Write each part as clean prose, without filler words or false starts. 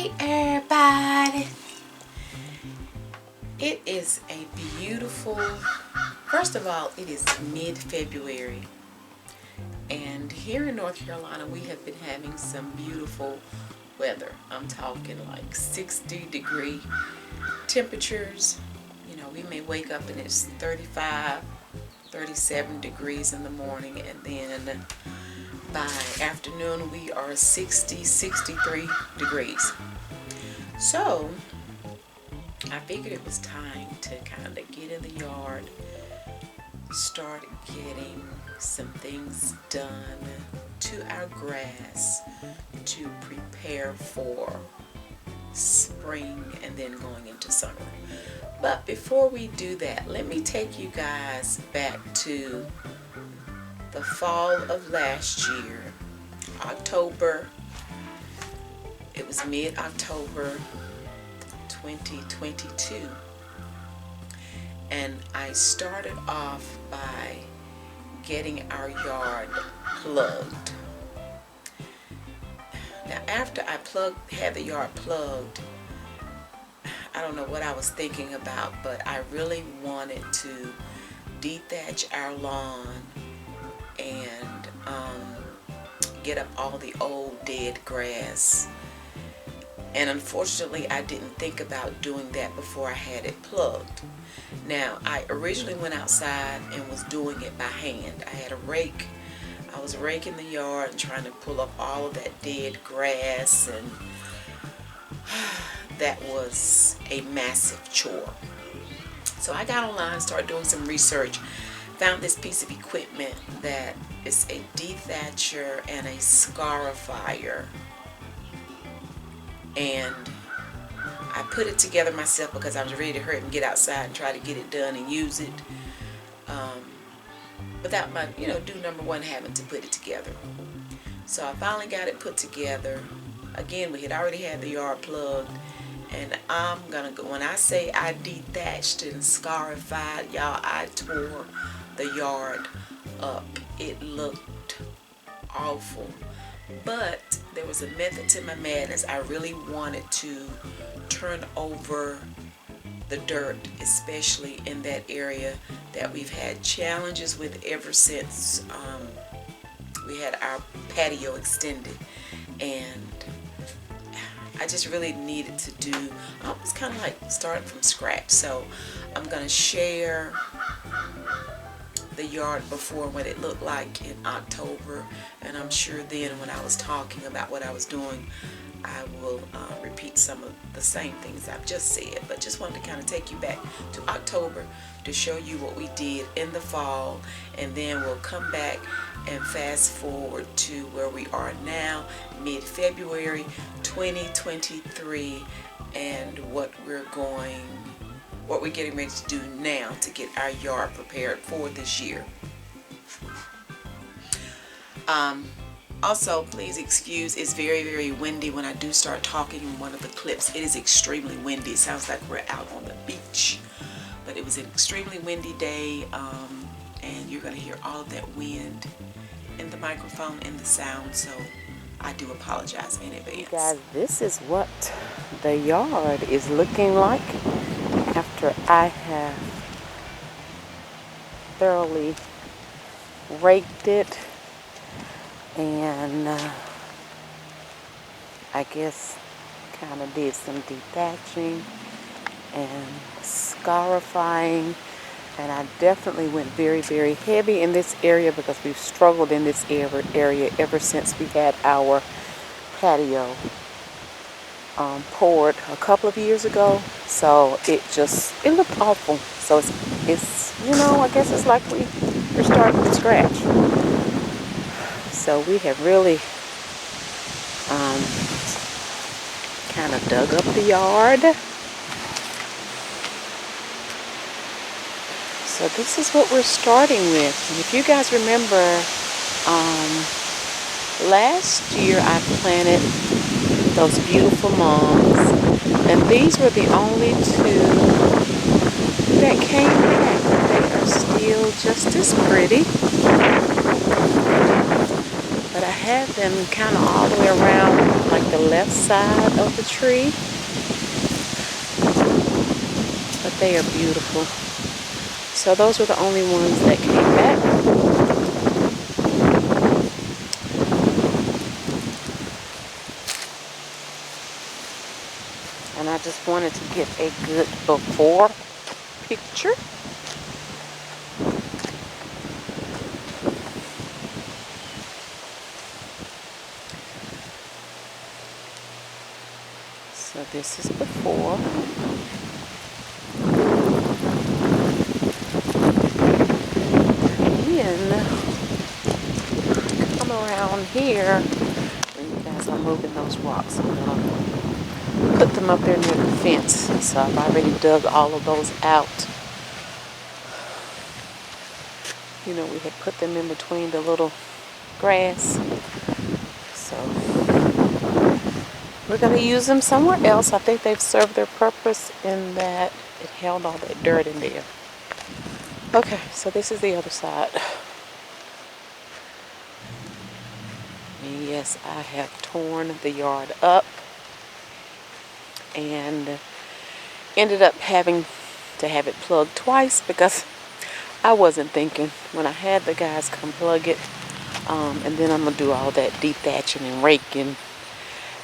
Hey everybody, it is a beautiful, first of all, it is mid-February, and here in North Carolina we have been having some beautiful weather. I'm talking like 60-degree temperatures. You know, we may wake up and it's 35, 37 degrees in the morning, and then by afternoon we are 60, 63 degrees. So I figured it was time to kind of get in the yard, start getting some things done to our grass to prepare for spring and then going into summer. But before we do that, let me take you guys back to the fall of last year, October. It was mid-October 2022, and I started off by getting our yard plugged. Now after I had the yard plugged, I don't know what I was thinking about, but I really wanted to dethatch our lawn and get up all the old dead grass. And unfortunately I didn't think about doing that before I had it plugged. Now I originally went outside and was doing it by hand. I had a rake. I was raking the yard and trying to pull up all of that dead grass, and that was a massive chore. So I got online, started doing some research, found this piece of equipment that is a dethatcher and a scarifier, and I put it together myself because I was ready to hurry and get outside and try to get it done and use it without my, do number one, having to put it together. So I finally got it put together. Again, we had already had the yard plugged, and I'm gonna go, when I say I dethatched and scarified, y'all, I tore the yard up. It looked awful, but there was a method to my madness. I really wanted to turn over the dirt, especially in that area that we've had challenges with ever since we had our patio extended, and I just really needed to do almost kind of like starting from scratch. So I'm gonna share the yard before, what it looked like in October, and I'm sure then when I was talking about what I was doing, I will repeat some of the same things I've just said, but just wanted to kind of take you back to October to show you what we did in the fall, and then we'll come back and fast forward to where we are now, mid-February 2023, and what we're getting ready to do now to get our yard prepared for this year. Also, please excuse, it's very, very windy when I do start talking in one of the clips. It is extremely windy. It sounds like we're out on the beach, but it was an extremely windy day, and you're going to hear all of that wind in the microphone and the sound, so I do apologize in advance. Guys, this is what the yard is looking like after I have thoroughly raked it and I guess kind of did some dethatching and scarifying, and I definitely went very, very heavy in this area because we've struggled in this area ever since we had our patio poured a couple of years ago. So it looked awful. So it's I guess it's like we're starting from scratch. So we have really kind of dug up the yard. So this is what we're starting with. And if you guys remember, last year I planted those beautiful mums, and these were the only two that came back. They are still just as pretty, but I had them kind of all the way around like the left side of the tree, but they are beautiful. So those were the only ones that came back. And I just wanted to get a good before picture. So this is before. Then come around here when you guys are moving those rocks. I'm gonna put them up there near the fence. So I've already dug all of those out. You know, we had put them in between the little grass. So we're going to use them somewhere else. I think they've served their purpose in that it held all that dirt in there. Okay, so this is the other side. And yes, I have torn the yard up and ended up having to have it plugged twice because I wasn't thinking when I had the guys come plug it. And then I'm going to do all that dethatching and raking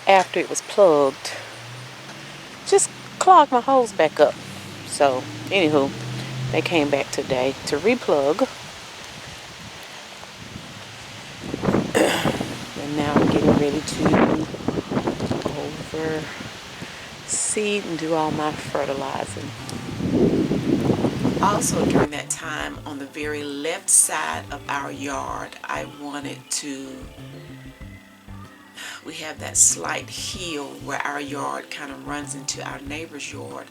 after it was plugged. Just clogged my hose back up. So, anywho, they came back today to replug. And now I'm getting ready to overseed and do all my fertilizing. Also during that time, on the very left side of our yard, I wanted to, we have that slight hill where our yard kind of runs into our neighbor's yard.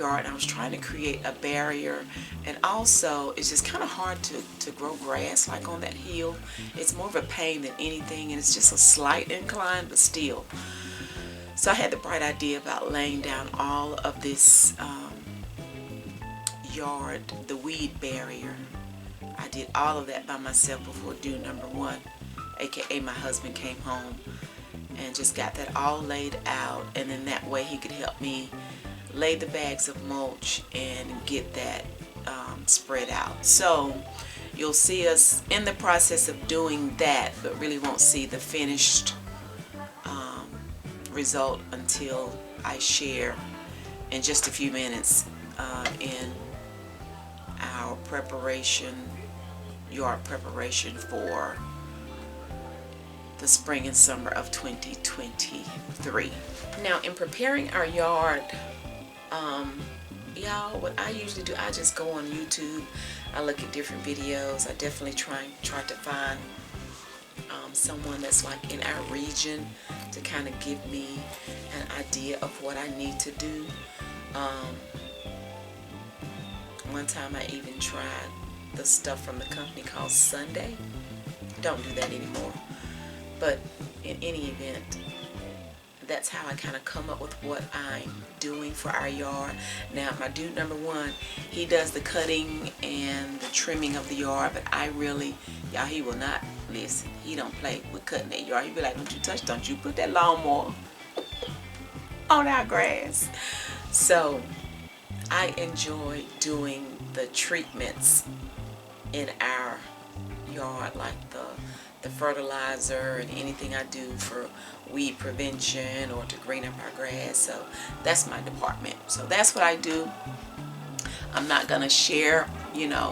I was trying to create a barrier, and also it's just kind of hard to grow grass like on that hill. It's more of a pain than anything, and it's just a slight incline, but still. So I had the bright idea about laying down all of this yard, the weed barrier. I did all of that by myself before due number 1, aka my husband came home, and just got that all laid out, and then that way he could help me lay the bags of mulch and get that spread out. So you'll see us in the process of doing that, but really won't see the finished result until I share in just a few minutes in our yard preparation for the spring and summer of 2023. Now, in preparing our yard, y'all, what I usually do, I just go on YouTube. I look at different videos. I definitely try to find someone that's like in our region to kind of give me an idea of what I need to do. One time I even tried the stuff from the company called Sunday. Don't do that anymore. But in any event, that's how I kind of come up with what I'm doing for our yard. Now, my dude number 1, he does the cutting and the trimming of the yard, but I really, y'all, he will not listen. He don't play with cutting that yard. He'll be like, don't you put that lawnmower on our grass. So I enjoy doing the treatments in our yard, like the fertilizer and anything I do for weed prevention or to green up our grass. So that's my department. So that's what I do. I'm not gonna share,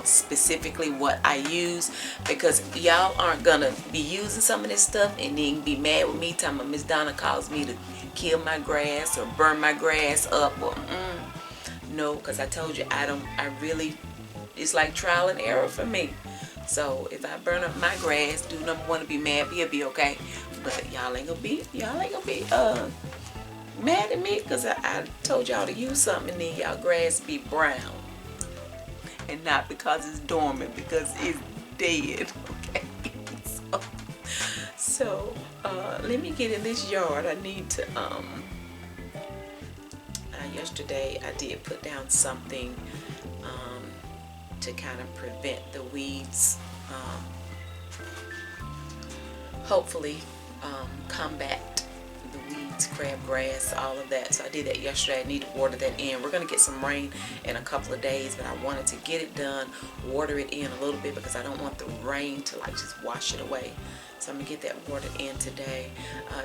specifically what I use, because y'all aren't gonna be using some of this stuff and then be mad with me talking about Miss Donna calls me to kill my grass or burn my grass up or no, because I told you it's like trial and error for me. So if I burn up my grass, do number 1 to be mad, he'll be okay. But y'all ain't gonna be mad at me because I told y'all to use something and then y'all grass be brown. And not because it's dormant, because it's dead. Okay. So let me get in this yard. I need to yesterday I did put down something to kind of prevent the weeds hopefully combat the weeds, crabgrass, all of that. So I did that yesterday. I need to water that in. We're going to get some rain in a couple of days, but I wanted to get it done, water it in a little bit because I don't want the rain to like just wash it away. So I'm going to get that watered in today.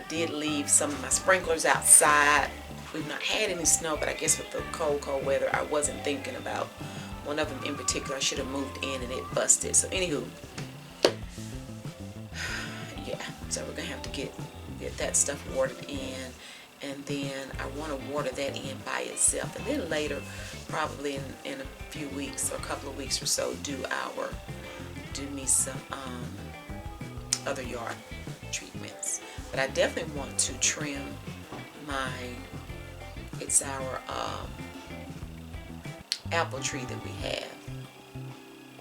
Did leave some of my sprinklers outside. We've not had any snow, but I guess with the cold weather, I wasn't thinking about one of them in particular. I should have moved in and it busted. So anywho, yeah, so we're gonna have to get that stuff watered in, and then I want to water that in by itself, and then later, probably in a few weeks or a couple of weeks or so, do me some other yard treatments. But I definitely want to trim it's our apple tree that we have.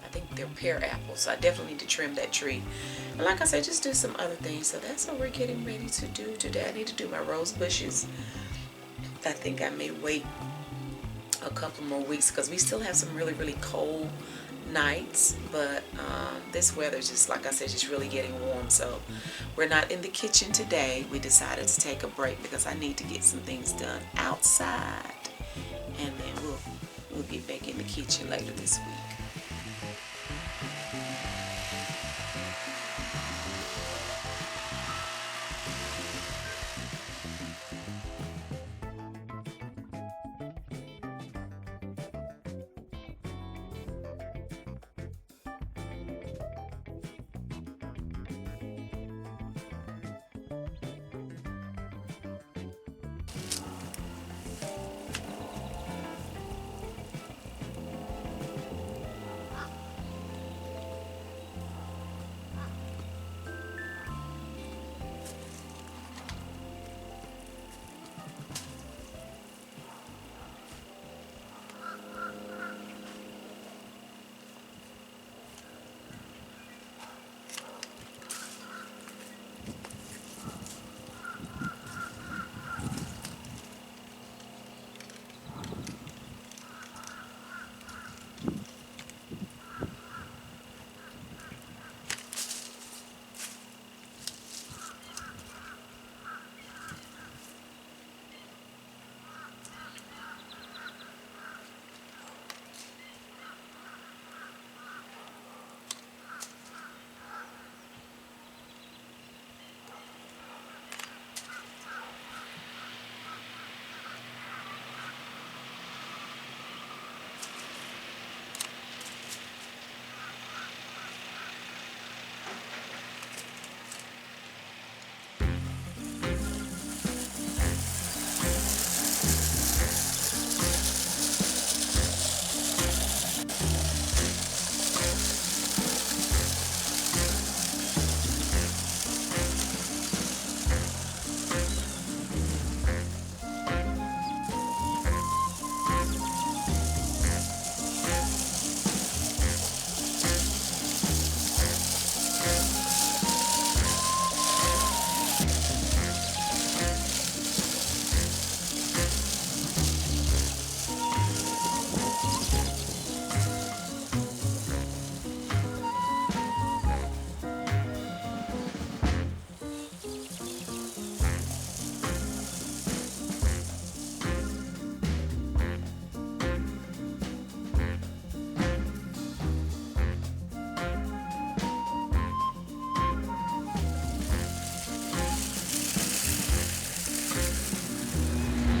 I think they're pear apples, so I definitely need to trim that tree. And like I said, just do some other things. So that's what we're getting ready to do today. I need to do my rose bushes. I think I may wait a couple more weeks because we still have some really, really cold nights, but this weather is just, like I said, just really getting warm. So we're not in the kitchen today. We decided to take a break because I need to get some things done outside, and then we'll get back in the kitchen later this week.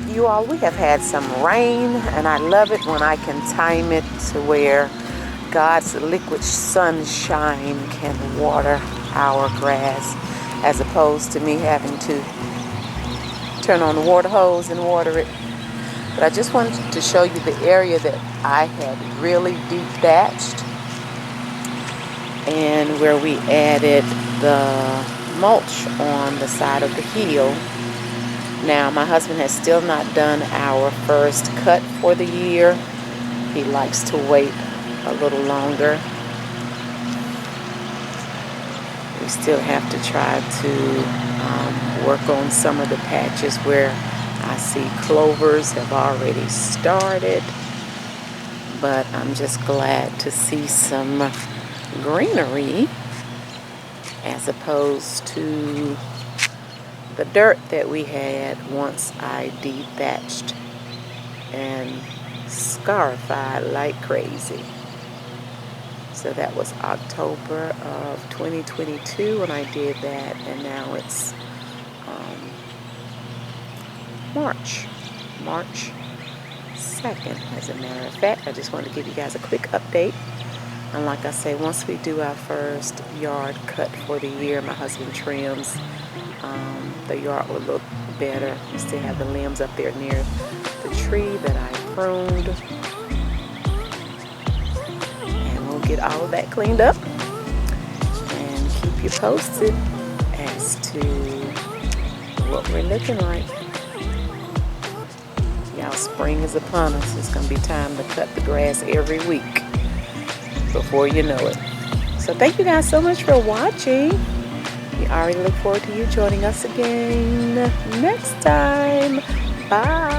You all, we have had some rain, and I love it when I can time it to where God's liquid sunshine can water our grass, as opposed to me having to turn on the water hose and water it. But I just wanted to show you the area that I had really dethatched, and where we added the mulch on the side of the hill. Now, my husband has still not done our first cut for the year. He likes to wait a little longer. We still have to try to work on some of the patches where I see clovers have already started. But I'm just glad to see some greenery as opposed to the dirt that we had once I dethatched and scarified like crazy. So that was October of 2022 when I did that, and now it's March 2nd, as a matter of fact. I just wanted to give you guys a quick update. And like I say, once we do our first yard cut for the year, my husband trims, the yard will look better. We still have the limbs up there near the tree that I pruned. And we'll get all of that cleaned up and keep you posted as to what we're looking like. Y'all, spring is upon us. It's going to be time to cut the grass every week before you know it. So thank you guys so much for watching. We already look forward to you joining us again next time. Bye.